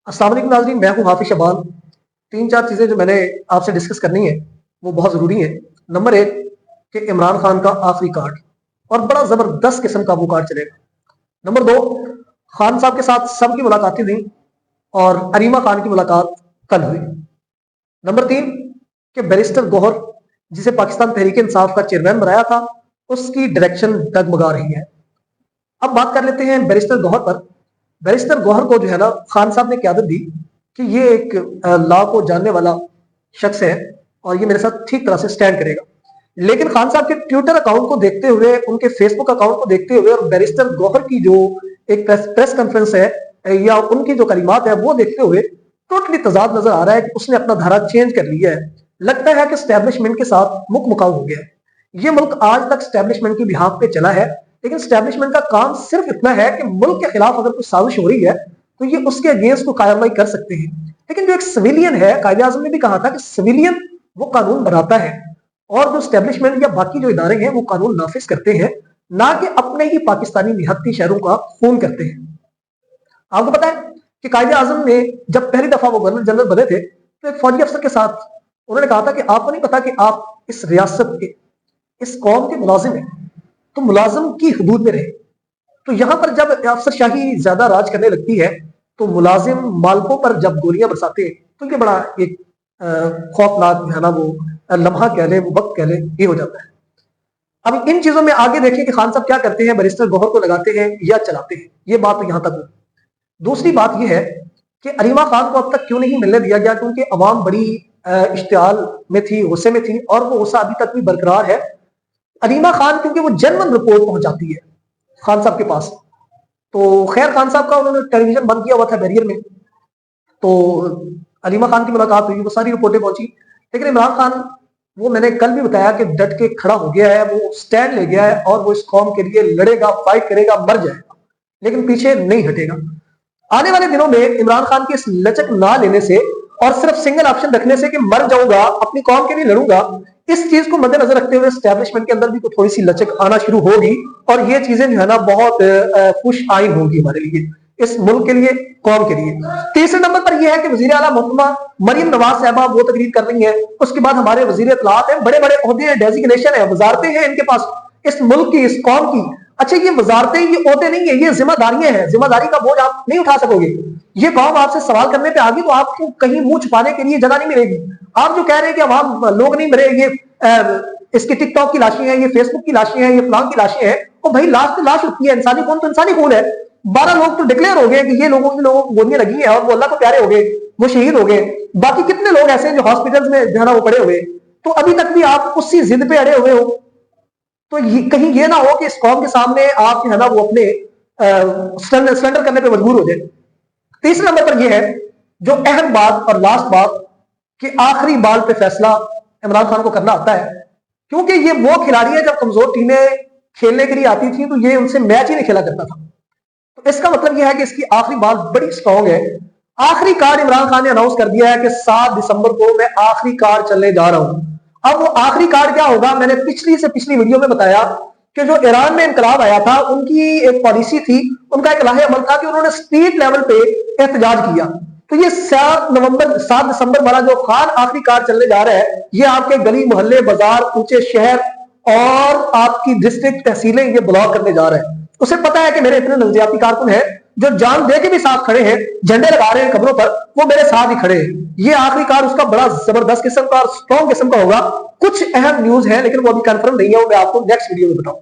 अस्सलाम वालेकुम नाज़रीन, मैं हूँ हाफिज शबान। 3-4 चीज़ें जो मैंने आपसे डिस्कस करनी है वो बहुत ज़रूरी है। नंबर 1 कि इमरान खान का आखिरी कार्ड, और बड़ा ज़बरदस्त किस्म का वो कार्ड चलेगा। नंबर 2, खान साहब के साथ सबकी मुलाकातें हुई और अरीमा खान की मुलाकात कल हुई। नंबर 3 कि बैरिस्टर गौहर, जिसे पाकिस्तान तहरीक इंसाफ का चेयरमैन बनाया था, उसकी डायरेक्शन डगमगा रही है। अब बात कर लेते हैं बैरिस्टर गौहर पर। बैरिस्टर गौहर को जो है ना, खान साहब ने क़यादत दी कि ये एक लॉ को जानने वाला शख्स है और ये मेरे साथ ठीक तरह से स्टैंड करेगा। लेकिन खान साहब के ट्विटर अकाउंट को देखते हुए, उनके फेसबुक अकाउंट को देखते हुए और बैरिस्टर गौहर की जो एक प्रेस कॉन्फ्रेंस है या उनकी जो कलिमात है वो देखते हुए टोटली तजाद नजर आ रहा है कि उसने अपना धारा चेंज कर लिया है। लगता है कि स्टैब्लिशमेंट के साथ मुक मुकाव हो गया है। ये मुल्क आज तक स्टैब्लिशमेंट की बिहाफ पे चला है, लेकिन स्टैब्लिशमेंट का काम सिर्फ इतना है कि मुल्क के खिलाफ अगर कोई साजिश हो रही है तो ये उसके अगेंस्ट को कार्रवाई कर सकते हैं। लेकिन जो एक सिविलियन है, कायदे आज़म ने भी कहा था कि सिविलियन वो कानून बनाता है और जो स्टैब्लिशमेंट या बाकी जो इदारे हैं वो कानून नाफिज करते हैं, ना कि अपने ही पाकिस्तानी निहत्ती शहरों का खून करते हैं। आपको पता है कि कायदे आज़म ने जब पहली दफा वो गवर्नर जनरल बने थे तो एक फौजी अफसर के साथ उन्होंने कहा था कि आपको नहीं पता कि आप इस रियासत के, इस कौम के मुलाजिम हैं, तो मुलाजिम की हदूद में रहे। तो यहां पर जब अफसरशाही ज्यादा राज करने लगती है तो मुलाजिम मालकों पर जब गोलियां बरसाते हैं तो ये बड़ा एक खौफनाक है ना, वो लम्हा कह ले, वो वक्त कह ले, ये हो जाता है। अब इन चीजों में आगे देखें कि खान साहब क्या करते हैं, बैरिस्टर गौहर को लगाते हैं या चलाते हैं, ये बात तो यहां तक हो। दूसरी बात यह है कि अरीमा खान को अब तक क्यों नहीं मिलने दिया गया, क्योंकि अवाम बड़ी इश्तियाल में थी, गुस्से में थी और वो गुस्सा अभी तक भी बरकरार है। अरीमा खान क्योंकि वो जेन्युइन रिपोर्ट पहुंचाती है खान साहब के पास, तो खैर खान साहब का उन्होंने टेलीविजन बंद किया हुआ था बैरियर में, तो अरीमा खान की मुलाकात हुई, वो सारी रिपोर्टें पहुंची। लेकिन इमरान खान, वो मैंने कल भी बताया कि डट के खड़ा हो गया है, वो स्टैंड ले गया है और वो इस कौम के लिए लड़ेगा, फाइट करेगा, मर जाएगा, लेकिन पीछे नहीं हटेगा। आने वाले दिनों में इमरान खान की इस लचक ना लेने से और सिर्फ सिंगल ऑप्शन रखने से कि मर जाऊंगा, अपनी कौम के लिए लड़ूंगा, इस चीज को मद्देनजर रखते हुए एस्टैब्लिशमेंट के अंदर भी थोड़ी सी लचक आना शुरू होगी और ये चीजें जो है ना बहुत खुश आइन होंगी हमारे लिए, इस मुल्क के लिए, कौम के लिए। तीसरे नंबर पर यह है कि वजीर आला मोहतरमा मरियम नवाज साहबा वो तकरीर कर रही है, उसके बाद हमारे वजीर इत्तलात हैं, बड़े बड़े ओहदे हैं, डेजिग्नेशन है, वजारतें हैं इनके पास, इस मुल्क की, इस कौम की। अच्छा, ये वजारतें, ये ओहदे नहीं है, ये जिम्मेदारियां हैं, जिम्मेदारी का बोझ आप नहीं उठा सकोगे। ये कौम आपसे सवाल करने पे आगे तो आपको कहीं मुंह छुपाने के लिए जगह नहीं मिलेगी। आप जो कह रहे हैं कि अवाम लोग नहीं मरे, ये इसकी टिकटॉक की लाशें हैं, ये फेसबुक की लाशें हैं, ये फलां की लाशें हैं, और भाई लाश तो लाश होती है, इंसानी खून तो इंसानी खून है। 12 लोग तो डिक्लेयर हो गए कि ये लोगों को गोलियां लगी हैं और वो अल्लाह को प्यारे हो गए, वो शहीद हो गए। बाकी कितने लोग ऐसे हैं जो हॉस्पिटल्स में जो है ना वो पड़े हुए, तो अभी तक भी आप उसी जिद पे अड़े हुए हो। तो कहीं ये ना हो कि इस कौम के सामने आप जो है ना वो अपने सरेंडर करने पे मजबूर हो जाए। तीसरे नंबर पर यह है जो अहम बात और लास्ट बात कि आखिरी बाल पे फैसला इमरान खान को करना आता है, क्योंकि ये वो खिलाड़ी है, जब कमजोर टीमें खेलने के लिए आती थी तो ये उनसे मैच ही नहीं खेला करता था। तो इसका मतलब यह है कि इसकी आखिरी बाल बड़ी स्ट्रॉन्ग है। आखिरी कार्ड इमरान खान ने अनाउंस कर दिया है कि 7 दिसंबर को मैं आखिरी कार्ड चलने जा रहा हूं। अब वो आखिरी कार्ड क्या होगा, मैंने पिछली से पिछली वीडियो में बताया कि जो ईरान में इनकलाब आया था, उनकी एक पॉलिसी थी, उनका एक लाहे अमल था कि उन्होंने स्ट्रीट लेवल पे एहतजाज किया। तो ये 7 दिसंबर वाला जो खान आखिरी कार्ड चलने जा रहा है, ये आपके गली मोहल्ले, बाजार, ऊंचे शहर और आपकी डिस्ट्रिक्ट तहसीलें ये ब्लॉक करने जा रहे हैं। उसे पता है कि मेरे इतने नजरियाती कारकुन हैं जो जान दे के भी साथ खड़े हैं, झंडे लगा रहे हैं कब्रों पर, वो मेरे साथ ही खड़े हैं। ये आखिरी कार्ड उसका बड़ा जबरदस्त किस्म का और स्ट्रॉन्ग किस्म का होगा। कुछ अहम न्यूज है लेकिन वो अभी कंफर्म नहीं है, वो मैं आपको नेक्स्ट वीडियो में बताऊंगा।